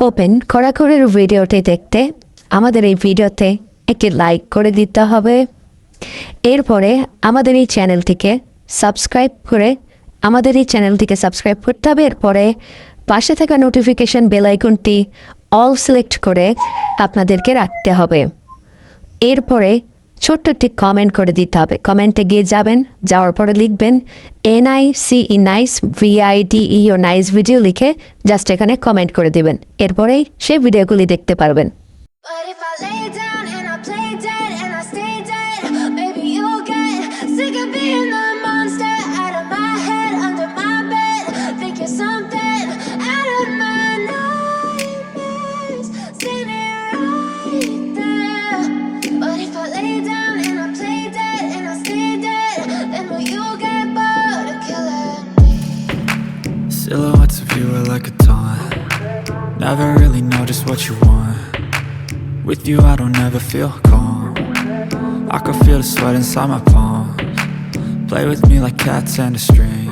Open কড়াকড়ির ভিডিওটি দেখতে আমাদের এই ভিডিওতে একটি লাইক করে দিতে হবে। এরপরে আমাদের এই চ্যানেলটিকে সাবস্ক্রাইব করতে হবে। এরপরে পাশে থাকা নোটিফিকেশন বেল আইকনটি অল সিলেক্ট করে আপনাদেরকে রাখতে হবে। এরপরে ছোট্ট একটি কমেন্ট করে দিতে হবে। কমেন্টে গিয়ে যাওয়ার পরে লিখবেন NICE nice VIDEO nice video লিখে জাস্ট এখানে কমেন্ট করে দিবেন। এরপরেই সেই ভিডিওগুলি দেখতে পারবেন। But if I lay down and I play dead and I stay dead, maybe you'll get sick of being the monster out of my head, under my bed. Think you're something out of my nightmares, standing right there. But if I lay down and I play dead and I stay dead, then will you get bored of killing me? Silhouettes of you are like a taunt. Never really know just what you want. With you I don't ever feel calm. I can feel the sweat inside my palms. Play with me like cats and a string.